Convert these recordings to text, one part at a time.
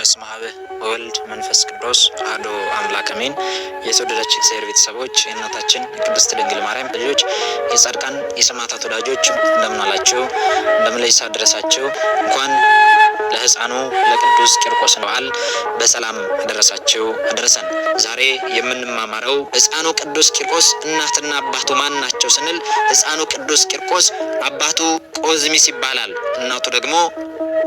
በስመ አብ ወወልድ መንፈስ ቅዱስ አሐዱ አምላክ አሜን። የተወደዳችሁ እግዚአብሔር ቤተሰቦች፣ የእናታችን ቅድስት ድንግል ማርያም ልጆች፣ የጻድቃን የሰማዕታት ወዳጆች እንደምን አላችሁ? እንደምን ለይሳ ደረሳችሁ? እንኳን ለሕፃኑ ለቅዱስ ቂርቆስ በዓል በሰላም አደረሳችሁ አደረሰን። ዛሬ የምንማማረው ሕፃኑ ቅዱስ ቂርቆስ እናትና አባቱ ማን ናቸው ስንል ሕፃኑ ቅዱስ ቂርቆስ አባቱ ቆዝሚስ ይባላል፣ እናቱ ደግሞ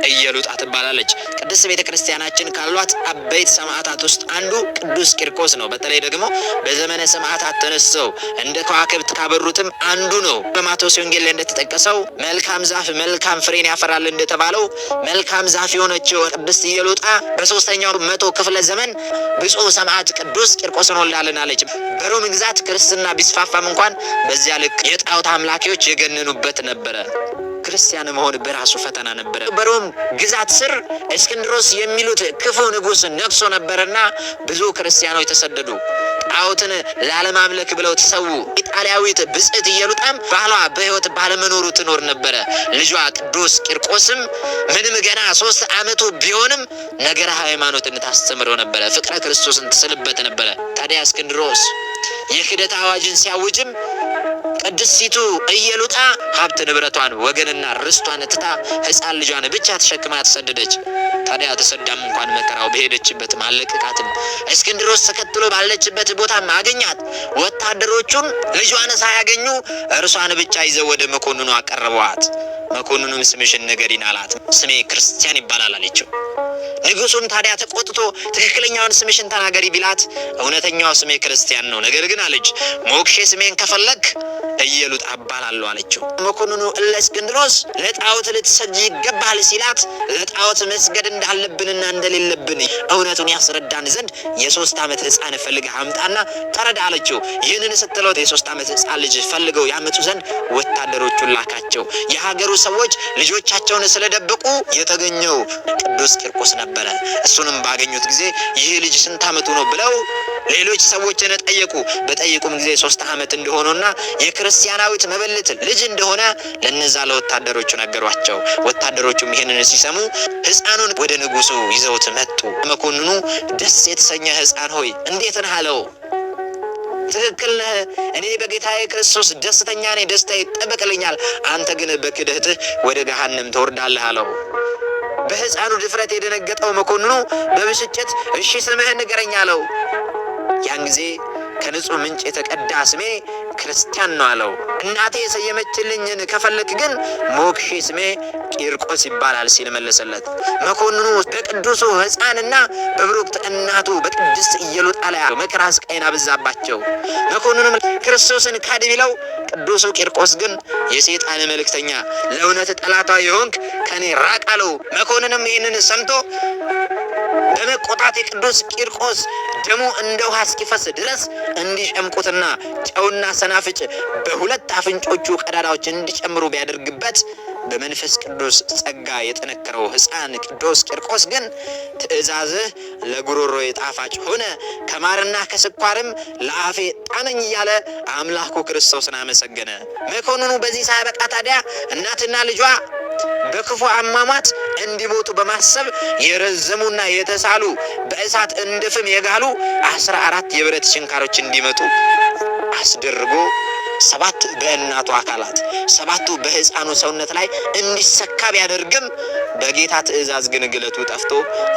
እየሉጣ ትባላለች። ቅድስት ቤተ ክርስቲያናችን ካሏት አበይት ሰማዕታት ውስጥ አንዱ ቅዱስ ቂርቆስ ነው። በተለይ ደግሞ በዘመነ ሰማዕታት ተነስተው እንደ ከዋክብት ካበሩትም አንዱ ነው። በማቴዎስ ወንጌል ላይ እንደተጠቀሰው መልካም ዛፍ መልካም ፍሬን ያፈራል እንደተባለው መልካም ዛፍ የሆነችው ቅድስት እየሉጣ በ3ኛው መቶ ክፍለ ዘመን ብፁዕ ሰማዕት ቅዱስ ቂርቆስን ወልዳልናለች። በሮም ግዛት ክርስትና ቢስፋፋም እንኳን በዚያ ልክ የጣዖት አምላኪዎች የገነኑበት ነበረ። ክርስቲያን መሆን በራሱ ፈተና ነበረ። በሮም ግዛት ስር እስክንድሮስ የሚሉት ክፉ ንጉሥ ነግሶ ነበርና ብዙ ክርስቲያኖች ተሰደዱ። ጣዖትን ላለማምለክ ብለው ተሰዉ። ኢጣሊያዊት ብጽዕት እየሉጣም ባሏ በሕይወት ባለመኖሩ ትኖር ነበረ። ልጇ ቅዱስ ቂርቆስም ምንም ገና 3 ዓመቱ ቢሆንም ነገረ ሃይማኖትን ታስተምረው ነበረ። ፍቅረ ክርስቶስን ትስልበት ነበረ። ታዲያ እስክንድሮስ የክህደት አዋጅን ሲያውጅም ቅድስቲቱ እየሉጣ ሀብት ንብረቷን ወገንና ርስቷን ትታ ሕፃን ልጇን ብቻ ተሸክማ ተሰደደች። ታዲያ ተሰዳም እንኳን መከራው በሄደችበት አለቀቃትም። እስክንድሮስ ተከትሎ ባለችበት ቦታም አገኛት። ወታደሮቹም ልጇን ሳያገኙ እርሷን ብቻ ይዘው ወደ መኮንኑ አቀረቧት። መኮንኑም ስምሽን ንገሪን አላት። ስሜ ክርስቲያን ይባላል አለችው። ንጉሱም ታዲያ ተቆጥቶ ትክክለኛውን ስምሽን ተናገሪ ቢላት እውነተኛው ስሜ ክርስቲያን ነው፣ ነገር ግን አለች ሞክሼ ስሜን ከፈለግ እየሉጣ እባላለሁ አለችው። መኮንኑ ለእስክንድሮስ ለጣዖት ልትሰግጂ ይገባል ሲላት ለጣዖት መስገድ እንዳለብንና እንደሌለብን እውነቱን ያስረዳን ዘንድ የ3 ዓመት ሕፃን ፈልገህ አምጣና ተረዳ አለችው። ይህንን ስትለው የ3 ዓመት ሕፃን ልጅ ፈልገው ያመጡ ዘንድ ወታደሮቹን ላካቸው። የሀገሩ ሰዎች ልጆቻቸውን ስለደበቁ የተገኘው ቅዱስ ቂርቆስ ነበረ። እሱንም ባገኙት ጊዜ ይህ ልጅ ስንት ዓመቱ ነው ብለው ሌሎች ሰዎችን ጠየቁ። በጠየቁም ጊዜ 3 ዓመት እንደሆነና የክርስቲያናዊት መበለት ልጅ እንደሆነ ለነዛ ለወታደሮቹ ነገሯቸው። ወታደሮቹም ይህንን ሲሰሙ ሕፃኑን ወደ ንጉሱ ይዘውት መጡ። መኮንኑ ደስ የተሰኘ ሕፃን ሆይ እንዴት ነህ አለው። ትክክል ነህ፣ እኔ በጌታዬ ክርስቶስ ደስተኛ ነኝ፣ ደስታ ይጠበቅልኛል። አንተ ግን በክደትህ ወደ ገሃነም ትወርዳለህ አለው። በሕፃኑ ድፍረት የደነገጠው መኮንኑ በብስጭት እሺ ስምህን ንገረኝ አለው። ያን ጊዜ ከንጹህ ምንጭ የተቀዳ ስሜ ክርስቲያን ነው አለው። እናቴ የሰየመችልኝን ከፈለክ ግን ሞክሼ ስሜ ቂርቆስ ይባላል ሲል መለሰለት። መኮንኑ በቅዱሱ ሕፃንና በብሩክት እናቱ በቅድስት እየሉጣ ላይ መከራ ስቃይን አበዛባቸው። መኮንኑም ክርስቶስን ካድ ቢለው ቅዱሱ ቂርቆስ ግን የሰይጣን መልእክተኛ ለእውነት ጠላቷ የሆንክ ከኔ ራቅ አለው። መኮንንም ይህንን ሰምቶ በመቆጣት የቅዱስ ቂርቆስ ደሙ እንደ ውሃ እስኪፈስ ድረስ እንዲጨምቁትና ጨውና ሰናፍጭ በ2 አፍንጮቹ ቀዳዳዎች እንዲጨምሩ ቢያደርግበት በመንፈስ ቅዱስ ጸጋ የጠነከረው ሕፃን ቅዱስ ቂርቆስ ግን ትእዛዝህ ለጉሮሮ ጣፋጭ ሆነ፣ ከማርና ከስኳርም ለአፌ ጣነኝ እያለ አምላኩ ክርስቶስን አመሰገነ። መኮንኑ በዚህ ሳያበቃ ታዲያ እናትና ልጇ በክፉ አሟሟት እንዲሞቱ በማሰብ የረዘሙና የተሳሉ በእሳት እንደ ፍም የጋሉ 14 የብረት ችንካሮች እንዲመጡ አስደርጎ 7 በእናቱ አካላት 7ቱ በሕፃኑ ሰውነት ላይ እንዲሰካ ቢያደርግም በጌታ ትእዛዝ ግን ግለቱ ጠፍቶ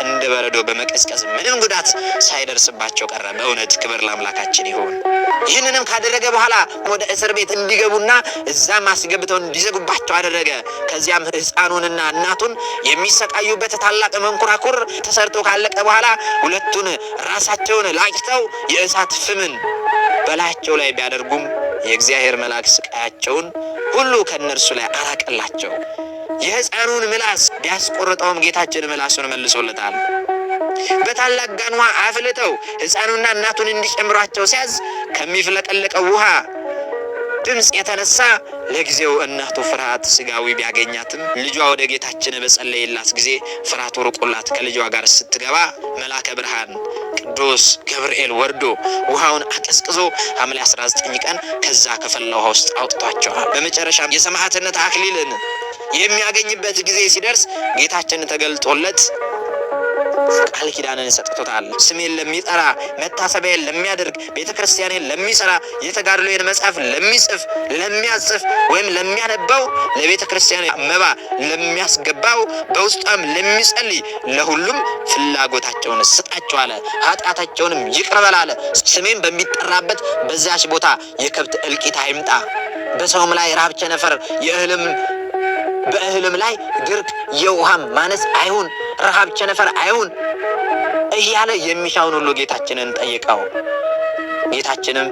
እንደ በረዶ በመቀዝቀዝ ምንም ጉዳት ሳይደርስባቸው ቀረ። በእውነት ክብር ለአምላካችን ይሁን። ይህንንም ካደረገ በኋላ ወደ እስር ቤት እንዲገቡና እዛም አስገብተው እንዲዘጉባቸው አደረገ። ከዚያም ሕፃኑንና እናቱን የሚሰቃዩበት ታላቅ መንኮራኩር ተሰርቶ ካለቀ በኋላ ሁለቱን ራሳቸውን ላጭተው የእሳት ፍምን በላያቸው ላይ ቢያደርጉም የእግዚአብሔር መልአክ ስቃያቸውን ሁሉ ከነርሱ ላይ አራቀላቸው። የሕፃኑን ምላስ ቢያስቆርጠውም ጌታችን ምላሱን መልሶለታል። በታላቅ ጋን ውሃ አፍልተው ሕፃኑና እናቱን እንዲጨምሯቸው ሲያዝ ከሚፍለቀለቀው ውሃ ድምፅ የተነሳ ለጊዜው እናቱ ፍርሃት ስጋዊ ቢያገኛትም ልጇ ወደ ጌታችን በጸለየላት ጊዜ ፍርሃቱ ርቆላት ከልጇ ጋር ስትገባ መልአከ ብርሃን ቅዱስ ገብርኤል ወርዶ ውሃውን አቀዝቅዞ ሐምሌ 19 ቀን ከዛ ከፈላ ውሃ ውስጥ አውጥቷቸዋል። በመጨረሻም የሰማዕትነት አክሊልን የሚያገኝበት ጊዜ ሲደርስ ጌታችን ተገልጦለት ቃል ኪዳንን ሰጥቶታል። ስሜን ለሚጠራ መታሰቢያን ለሚያደርግ ቤተክርስቲያንን ለሚሰራ የተጋድሎን መጽሐፍ ለሚጽፍ ለሚያጽፍ ወይም ለሚያነባው ለቤተክርስቲያን መባ ለሚያስገባው በውስጧም ለሚጸልይ ለሁሉም ፍላጎታቸውን ስጣቸው አለ። ኃጢአታቸውንም ይቅር በል አለ። ስሜን በሚጠራበት በዛች ቦታ የከብት እልቂት አይምጣ፣ በሰውም ላይ ራብ ቸነፈር፣ በእህልም ላይ ድርቅ የውሃም ማነስ አይሁን፣ ረሃብ ቸነፈር አይሁን እያለ የሚሻውን ሁሉ ጌታችንን ጠይቀው። ጌታችንም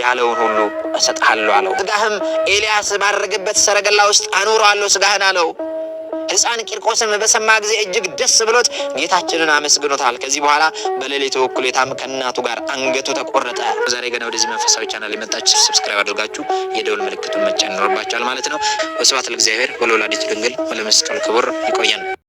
ያለውን ሁሉ እሰጥሃለሁ አለው። ስጋህም ኤልያስ ባረገበት ሰረገላ ውስጥ አኖረዋለሁ ስጋህን አለው። ሕፃን ቂርቆስም በሰማ ጊዜ እጅግ ደስ ብሎት ጌታችንን አመስግኖታል። ከዚህ በኋላ በሌሊቱ እኩሌታም ከእናቱ ጋር አንገቱ ተቆረጠ። ዛሬ ገና ወደዚህ መንፈሳዊ ቻናል የመጣችሁ ሰብስክራይብ አድርጋችሁ የደውል ምልክቱን መጫን ይኖርባችኋል ማለት ነው። ወስብሐት ለእግዚአብሔር ወለወላዲቱ ድንግል ወለመስቀሉ ክቡር። ይቆየን።